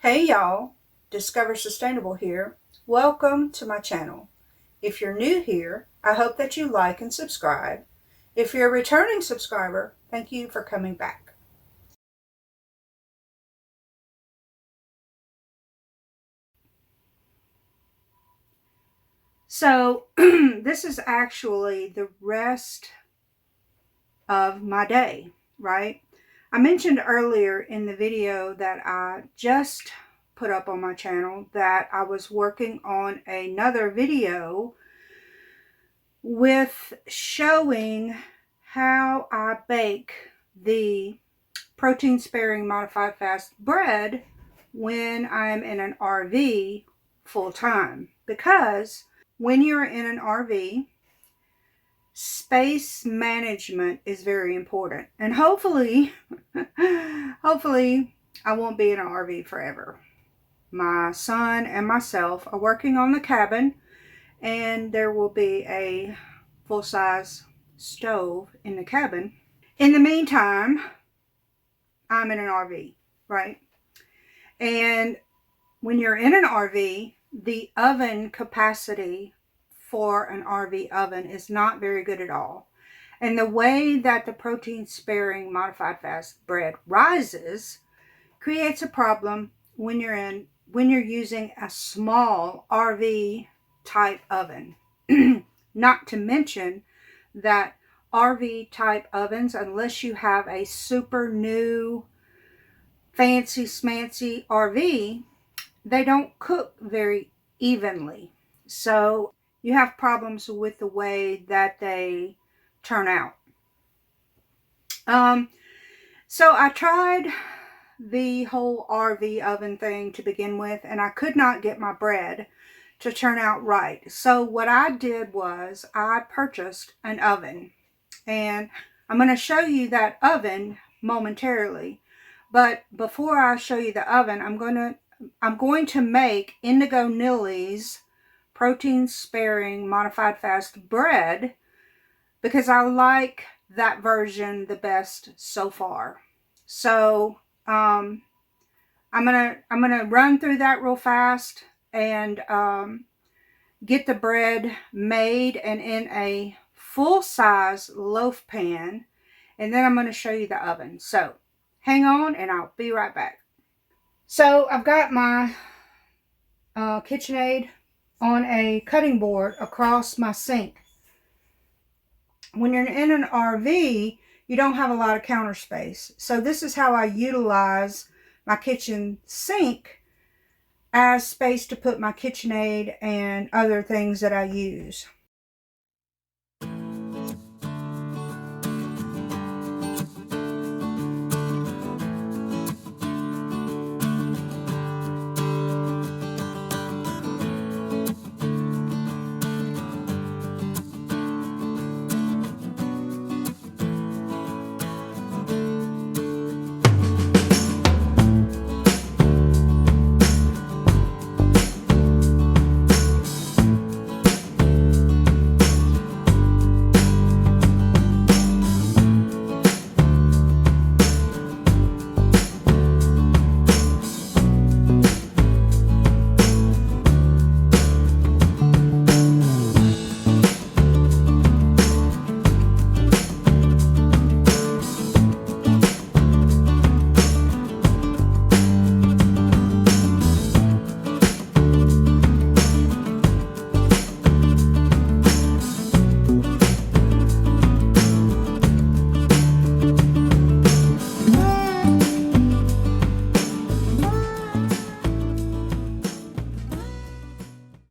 Hey y'all, Discover Sustainable here. Welcome to my channel. If you're new here, I hope that you like and subscribe. If you're a returning subscriber, thank you for coming back. So this is actually the rest of my day, right? I mentioned earlier in the video that I just put up on my channel that I was working on another video with showing how I bake the protein sparing modified fast bread when I'm in an RV full time. Because when you're in an RV, space management is very important. And hopefully I won't be in an RV forever. My son and myself are working on the cabin, and there will be a full-size stove in the cabin. In the meantime, I'm in an RV, right? And when you're in an RV, the oven capacity for an RV oven is not very good at all. And the way that the protein sparing modified fast bread rises creates a problem when you're using a small RV type oven. Not to mention that RV type ovens, unless you have a super new fancy smancy RV, they don't cook very evenly. So you have problems with the way that they turn out. So I tried the whole RV oven thing to begin with, and I could not get my bread to turn out right. So what I did was I purchased an oven, and I'm going to show you that oven momentarily. But before I show you the oven, I'm going to make Indigo Nili's protein sparing modified fast bread because I like that version the best so far. So I'm gonna run through that real fast and get the bread made and in a full-size loaf pan, and then I'm going to show you the oven. So hang on and I'll be right back. So I've got my KitchenAid on a cutting board across my sink. When you're in an RV, you don't have a lot of counter space. So this is how I utilize my kitchen sink as space to put my KitchenAid and other things that I use.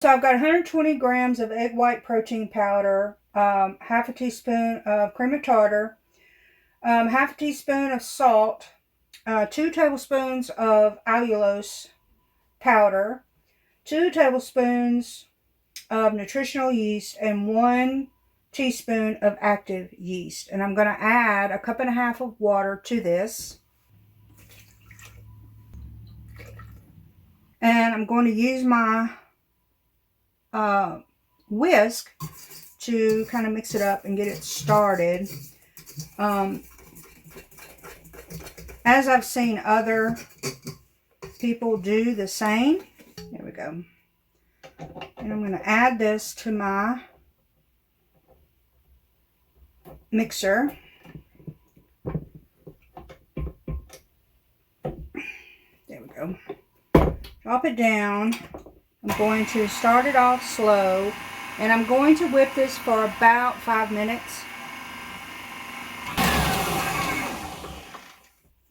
So I've got 120 grams of egg white protein powder, half a teaspoon of cream of tartar, half a teaspoon of salt, 2 tablespoons of allulose powder, 2 tablespoons of nutritional yeast, and 1 teaspoon of active yeast. And I'm going to add a cup and a half of water to this. And I'm going to use my whisk to kind of mix it up and get it started. As I've seen other people do the same. There we go. And I'm going to add this to my mixer. There we go. Drop it down. I'm going to start it off slow, and I'm going to whip this for about 5 minutes.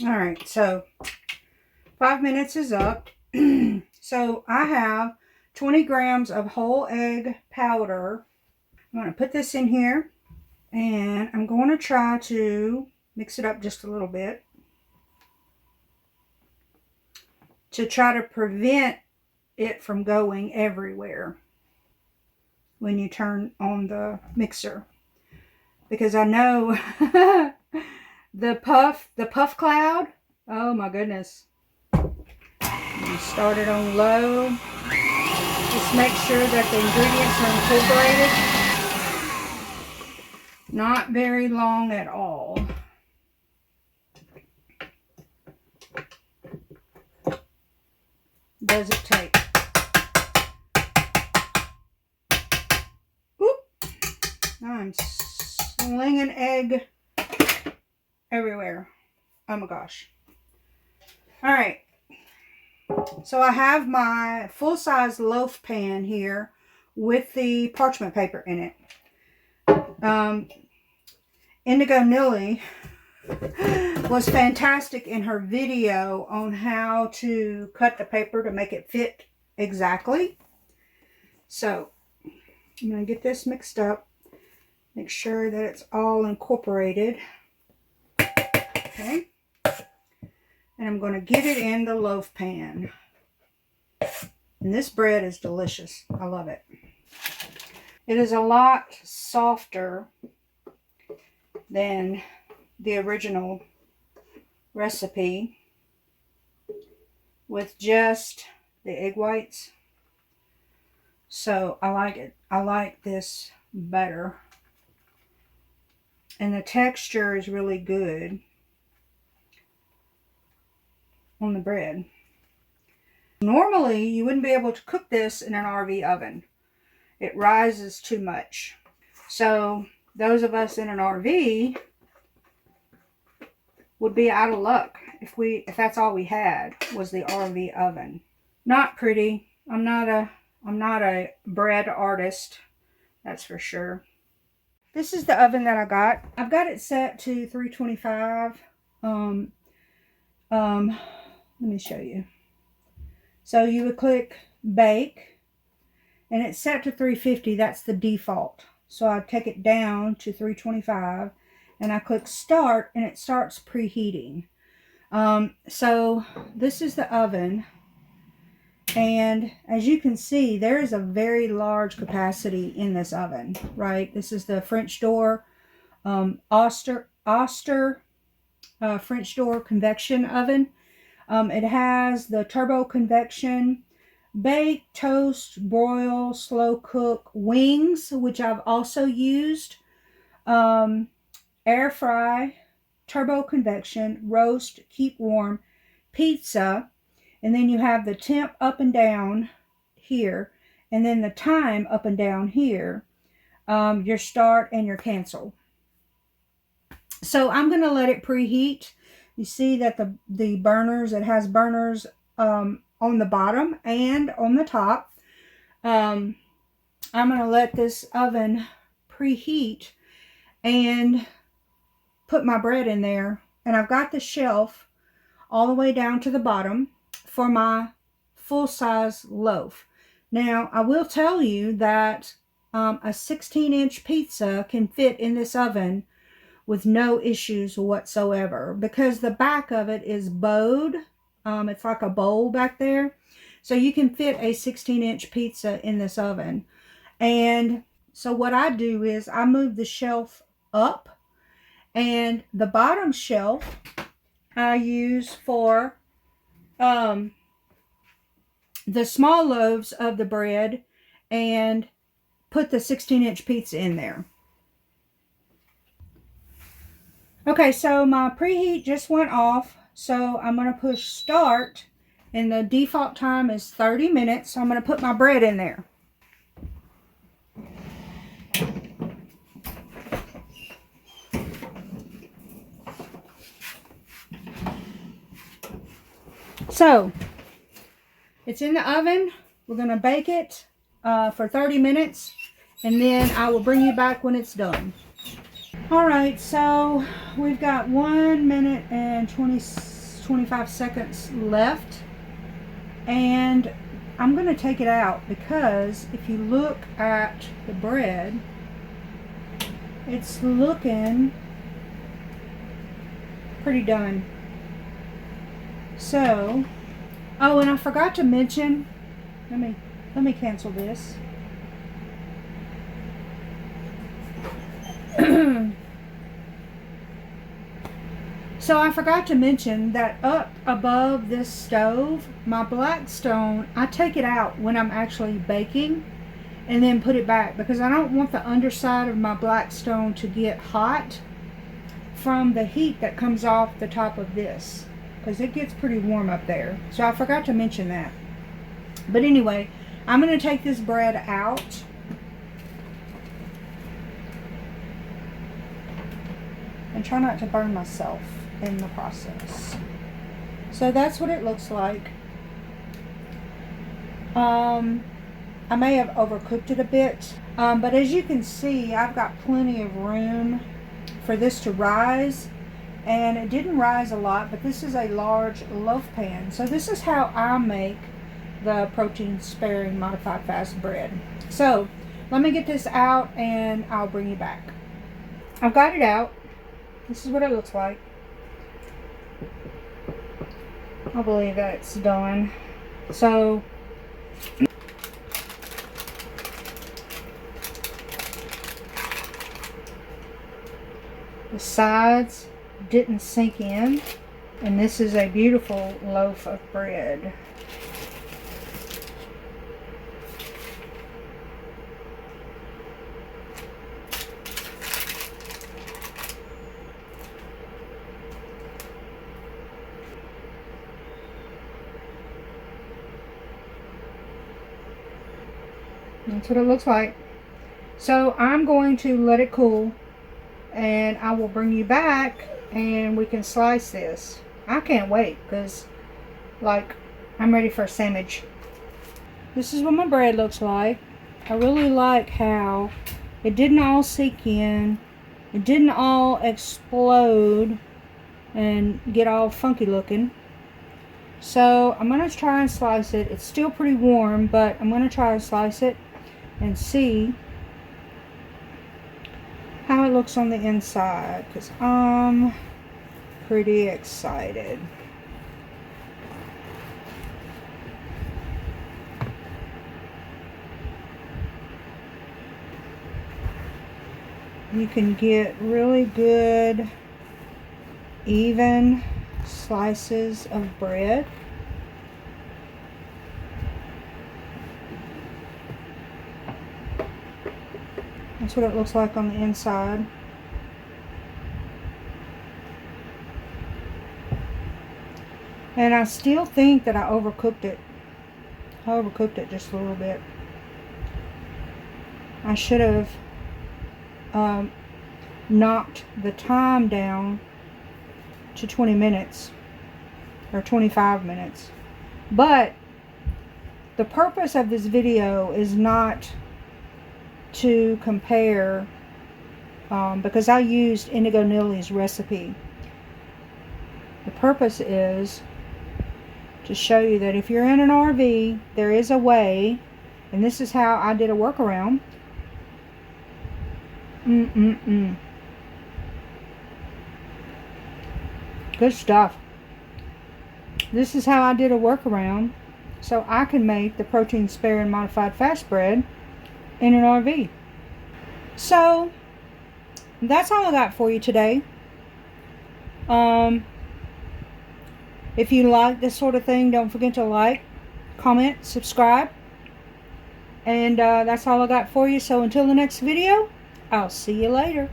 Alright, so 5 minutes is up. So I have 20 grams of whole egg powder. I'm going to put this in here, and I'm going to try to mix it up just a little bit to try to prevent it from going everywhere when you turn on the mixer, because I know the puff cloud, oh my goodness. You start it on low. Just make sure that the ingredients are incorporated. Not very long at all. Does it take? Oop! I'm slinging egg everywhere. Oh my gosh. Alright. So I have my full-size loaf pan here with the parchment paper in it. Indigo Nili was fantastic in her video on how to cut the paper to make it fit exactly. So I'm going to get this mixed up. Make sure that it's all incorporated. Okay. And I'm going to get it in the loaf pan. And this bread is delicious. I love it. It is a lot softer than the original recipe with just the egg whites. So I like it. I like this better. And the texture is really good on the bread. Normally, you wouldn't be able to cook this in an RV oven. It rises too much. So those of us in an RV would be out of luck if that's all we had was the RV oven. Not pretty. I'm not a bread artist, that's for sure. This is the oven that I got. I've got it set to 325. Let me show you. So you would click bake, and it's set to 350. That's the default. So I take it down to 325, and I click start, and it starts preheating. So this is the oven, and as you can see, there is a very large capacity in this oven, right? This is the French door, Oster French door convection oven. It has the turbo convection, bake, toast, broil, slow cook, wings, which I've also used, air fry, turbo convection, roast, keep warm, pizza, and then you have the temp up and down here, and then the time up and down here, your start and your cancel. So I'm going to let it preheat. You see that the burners, it has burners on the bottom and on the top. I'm going to let this oven preheat and put my bread in there. And I've got the shelf all the way down to the bottom for my full-size loaf. Now, I will tell you that a 16-inch pizza can fit in this oven with no issues whatsoever, because the back of it is bowed. It's like a bowl back there. So you can fit a 16-inch pizza in this oven. And so what I do is I move the shelf up, and the bottom shelf I use for the small loaves of the bread, and put the 16-inch pizza in there. Okay, so my preheat just went off, so I'm going to push start, And the default time is 30 minutes. So I'm going to put my bread in there. So, it's in the oven. We're going to bake it for 30 minutes. And then I will bring you back when it's done. Alright, so we've got 1 minute and 25 seconds left. And I'm going to take it out because if you look at the bread, it's looking pretty done. So, oh, and I forgot to mention, let me cancel this. So I forgot to mention that up above this stove, my black stone, I take it out when I'm actually baking and then put it back because I don't want the underside of my black stone to get hot from the heat that comes off the top of this, because it gets pretty warm up there. So I forgot to mention that. But anyway, I'm going to take this bread out. And try not to burn myself in the process. So that's what it looks like. I may have overcooked it a bit. But as you can see, I've got plenty of room for this to rise. And it didn't rise a lot, but this is a large loaf pan. So this is how I make the protein sparing modified fast bread. So let me get this out and I'll bring you back. I've got it out. This is what it looks like. I believe that it's done. So the sides didn't sink in, and this is a beautiful loaf of bread. That's what it looks like. So I'm going to let it cool and I will bring you back and we can slice this. I can't wait because like I'm ready for a sandwich. This is what my bread looks like. I really like how it didn't all sink in. It didn't all explode and get all funky looking. So I'm going to try and slice it. It's still pretty warm, but I'm going to try and slice it and see how it looks on the inside, because I'm pretty excited. You can get really good even slices of bread. That's what it looks like on the inside. And I still think that I overcooked it. I overcooked it just a little bit. I should have knocked the time down to 20 minutes or 25 minutes. But the purpose of this video is not to compare because I used Indigo Nili's recipe. The purpose is to show you that if you're in an RV, there is a way, and this is how I did a workaround. Good stuff. This is how I did a workaround so I can make the protein sparing modified fast bread in an RV. So that's all I got for you today. If you like this sort of thing, don't forget to like, comment, subscribe. And that's all I got for you. So until the next video, I'll see you later.